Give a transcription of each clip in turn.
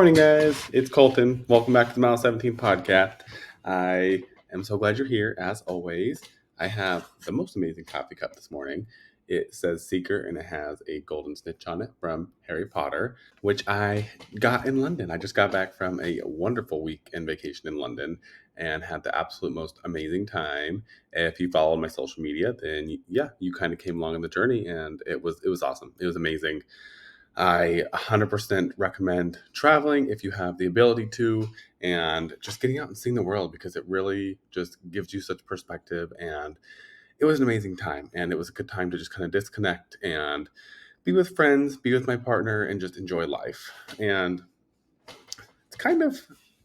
morning, guys. It's Colton. Welcome back to the Mile 17 podcast. I am so glad you're here, as always. I have the most amazing coffee cup this morning. It says Seeker and it has a golden snitch on it from Harry Potter, which I got in London. I just got back from a wonderful week and vacation in London and had the absolute most amazing time. If you follow my social media, then yeah, you kind of came along on the journey, and it was awesome. It was amazing. I 100% recommend traveling if you have the ability to, and just getting out and seeing the world, because it really just gives you such perspective. And it was an amazing time, and it was a good time to just kind of disconnect and be with friends, be with my partner, and just enjoy life. And it's kind of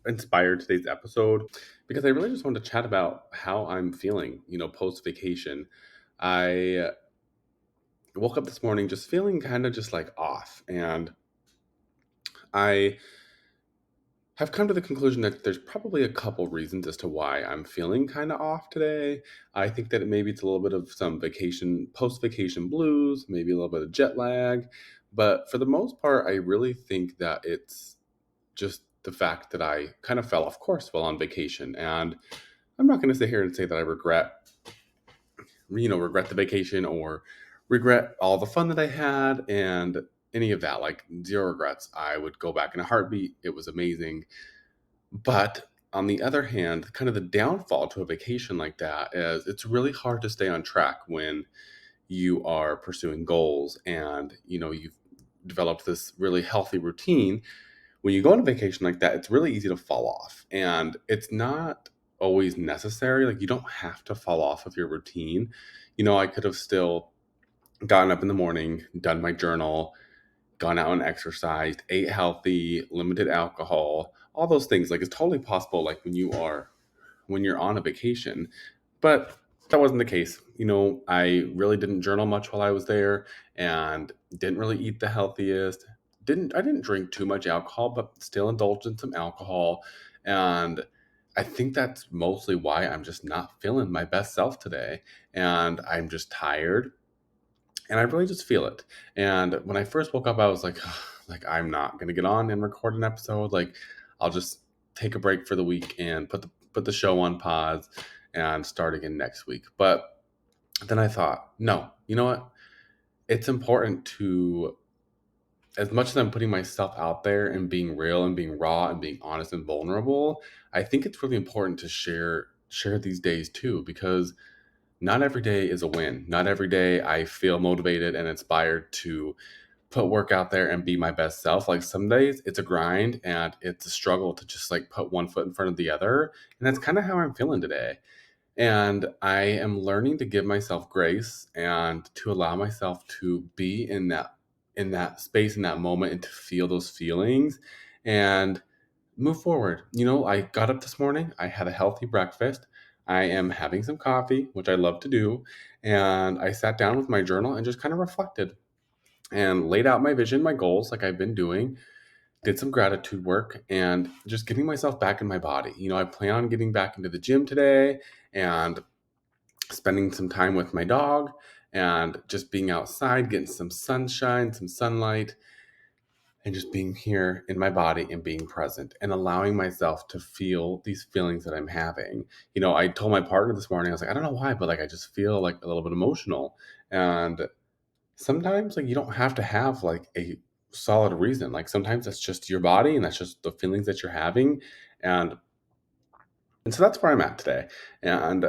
inspired today's episode because I really just wanted to chat about how I'm feeling, post vacation. I woke up this morning just feeling kind of just like off, and I have come to the conclusion that there's probably a couple reasons as to why I'm feeling kind of off today. I think that maybe it's a little bit of some post vacation blues, maybe a little bit of jet lag. But for the most part, I really think that it's just the fact that I kind of fell off course while on vacation. And I'm not going to sit here and say that I regret the vacation or regret all the fun that I had and any of that. Like, zero regrets. I would go back in a heartbeat. It was amazing. But on the other hand, kind of the downfall to a vacation like that is it's really hard to stay on track when you are pursuing goals, and you've developed this really healthy routine. When you go on a vacation like that, it's really easy to fall off, and it's not always necessary. Like, you don't have to fall off of your routine. I could have still gotten up in the morning, done my journal, gone out and exercised, ate healthy, limited alcohol, all those things. Like, it's totally possible, like when you're on a vacation. But that wasn't the case. I really didn't journal much while I was there, and didn't really eat the healthiest. I didn't drink too much alcohol, but still indulged in some alcohol. And I think that's mostly why I'm just not feeling my best self today. And I'm just tired, and I really just feel it. And when I first woke up, I was like, like, I'm not gonna get on and record an episode. Like, I'll just take a break for the week and put the show on pause and start again next week. But then I thought, no, you know what? It's important to, as much as I'm putting myself out there and being real and being raw and being honest and vulnerable, I think it's really important to share these days too, because not every day is a win. Not every day I feel motivated and inspired to put work out there and be my best self. Like, some days it's a grind and it's a struggle to just like put one foot in front of the other. And that's kind of how I'm feeling today. And I am learning to give myself grace and to allow myself to be in that space, in that moment, and to feel those feelings and move forward. I got up this morning, I had a healthy breakfast. I am having some coffee, which I love to do. And I sat down with my journal and just kind of reflected and laid out my vision, my goals, like I've been doing, did some gratitude work, and just getting myself back in my body. I plan on getting back into the gym today and spending some time with my dog and just being outside, getting some sunshine, some sunlight, and just being here in my body and being present and allowing myself to feel these feelings that I'm having. I told my partner this morning, I was like, I don't know why, but like, I just feel like a little bit emotional. And sometimes, like, you don't have to have like a solid reason. Like, sometimes that's just your body and that's just the feelings that you're having. And so that's where I'm at today. And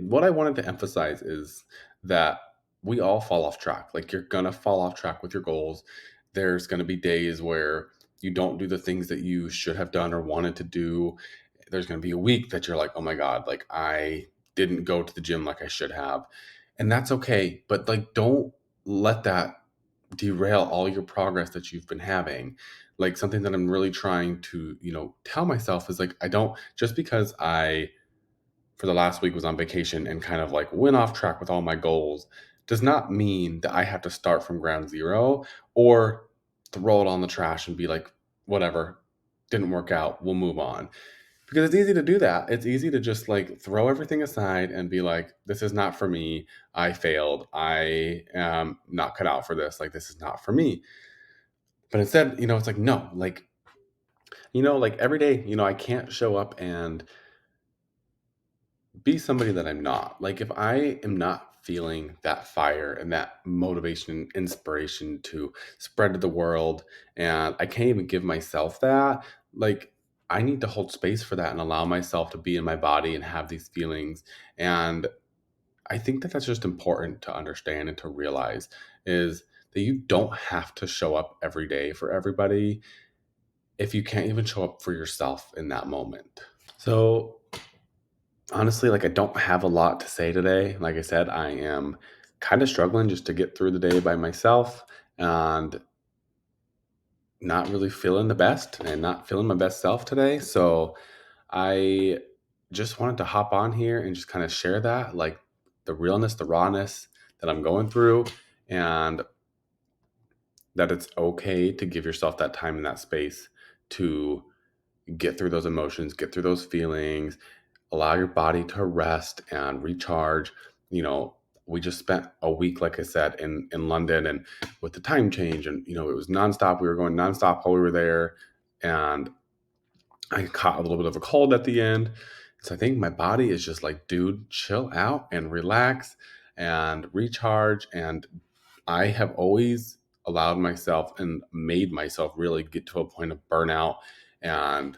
what I wanted to emphasize is that we all fall off track. Like, you're gonna fall off track with your goals. There's gonna be days where you don't do the things that you should have done or wanted to do. There's gonna be a week that you're like, oh my God, like, I didn't go to the gym like I should have. And that's okay. But like, don't let that derail all your progress that you've been having. Like, something that I'm really trying to, tell myself is like, I don't, just because I, for the last week, was on vacation and kind of like went off track with all my goals, does not mean that I have to start from ground zero or throw it on the trash and be like, whatever, didn't work out, we'll move on. Because it's easy to do that. It's easy to just like throw everything aside and be like, this is not for me. I failed. I am not cut out for this. Like, this is not for me. But instead, it's like, no, like, like every day, I can't show up and be somebody that I'm not. Like if I am not feeling that fire and that motivation, inspiration to spread to the world, and I can't even give myself that, like I need to hold space for that and allow myself to be in my body and have these feelings. And I think that that's just important to understand and to realize is that you don't have to show up every day for everybody if you can't even show up for yourself in that moment. So honestly, like I don't have a lot to say today. Like I said, I am kind of struggling just to get through the day by myself and not really feeling the best and not feeling my best self today. So I just wanted to hop on here and just kind of share that, like the realness, the rawness that I'm going through, and that it's okay to give yourself that time and that space to get through those emotions, get through those feelings, allow your body to rest and recharge. You know, we just spent a week, like I said, in London, and with the time change, and it was nonstop. We were going nonstop while we were there, and I caught a little bit of a cold at the end. So I think my body is just like, dude, chill out and relax and recharge. And I have always allowed myself and made myself really get to a point of burnout and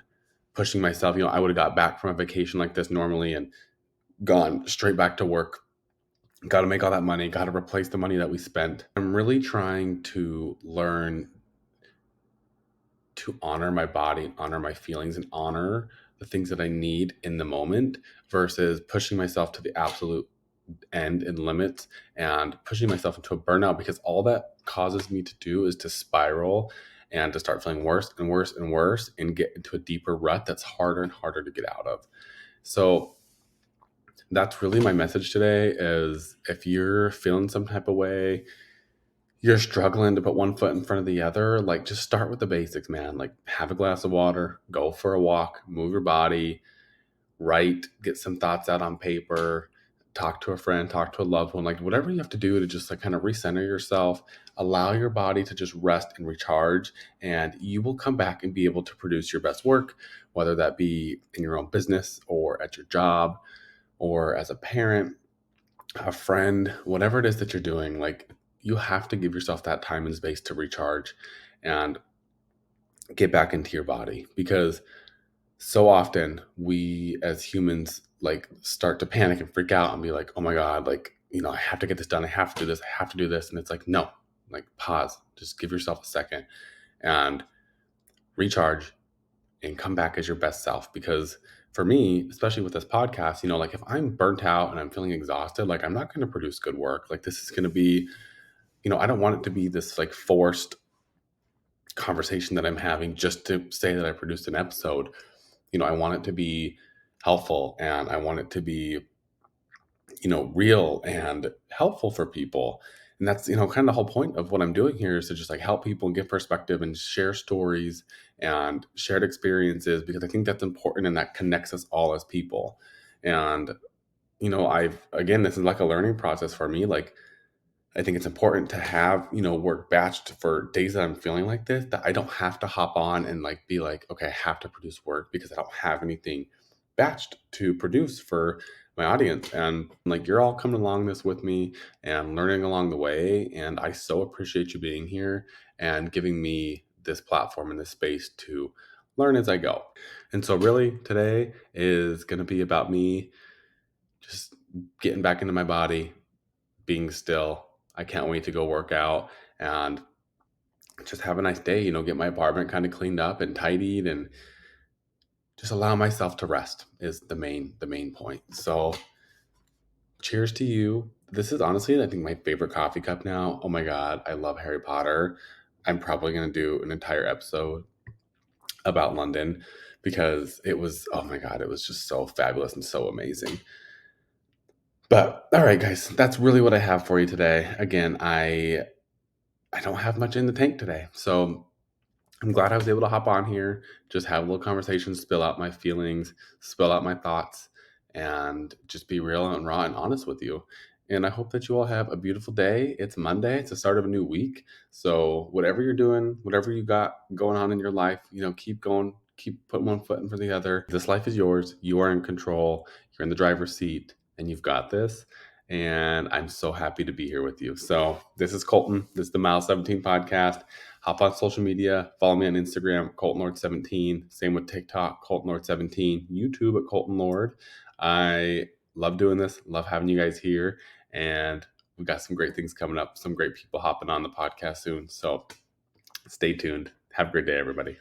pushing myself. I would have got back from a vacation like this normally and gone straight back to work. Got to make all that money, got to replace the money that we spent. I'm really trying to learn to honor my body, honor my feelings, and honor the things that I need in the moment versus pushing myself to the absolute end and limits and pushing myself into a burnout, because all that causes me to do is to spiral and to start feeling worse and worse and worse and get into a deeper rut that's harder and harder to get out of. So that's really my message today is if you're feeling some type of way, you're struggling to put one foot in front of the other, like just start with the basics, man. Like have a glass of water, go for a walk, move your body, write, get some thoughts out on paper, talk to a friend, talk to a loved one, like whatever you have to do to just like kind of recenter yourself, allow your body to just rest and recharge, and you will come back and be able to produce your best work, whether that be in your own business or at your job or as a parent, a friend, whatever it is that you're doing. Like you have to give yourself that time and space to recharge and get back into your body, because so often we as humans like start to panic and freak out and be like, oh my god, like I have to get this done, I have to do this, I have to do this. And it's like, no, like pause, just give yourself a second and recharge and come back as your best self. Because for me, especially with this podcast, like if I'm burnt out and I'm feeling exhausted, like I'm not going to produce good work. Like this is going to be, I don't want it to be this like forced conversation that I'm having just to say that I produced an episode. I want it to be helpful, and I want it to be, real and helpful for people. And that's, kind of the whole point of what I'm doing here is to just like help people and give perspective and share stories and shared experiences, because I think that's important and that connects us all as people. And, again, this is like a learning process for me. Like, I think it's important to have, work batched for days that I'm feeling like this, that I don't have to hop on and like be like, okay, I have to produce work because I don't have anything batched to produce for my audience. And like, you're all coming along this with me and learning along the way. And I so appreciate you being here and giving me this platform and this space to learn as I go. And so, really, today is going to be about me just getting back into my body, being still. I can't wait to go work out and just have a nice day, get my apartment kind of cleaned up and tidied and just allow myself to rest is the main point. So, cheers to you. This is honestly, I think, my favorite coffee cup now. Oh my god, I love Harry Potter. I'm probably going to do an entire episode about London because it was, oh my god, it was just so fabulous and so amazing. But all right, guys, that's really what I have for you today. Again, I don't have much in the tank today. So I'm glad I was able to hop on here, just have a little conversation, spill out my feelings, spill out my thoughts, and just be real and raw and honest with you. And I hope that you all have a beautiful day. It's Monday, it's the start of a new week. So whatever you're doing, whatever you got going on in your life, keep going, keep putting one foot in for the other. This life is yours. You are in control. You're in the driver's seat, and you've got this. And I'm so happy to be here with you. So this is Colton. This is the Mile 17 podcast. Hop on social media. Follow me on Instagram, Colton Lord 17. Same with TikTok, Colton Lord 17. YouTube at Colton Lord. I love doing this. Love having you guys here. And we've got some great things coming up. Some great people hopping on the podcast soon. So stay tuned. Have a great day, everybody.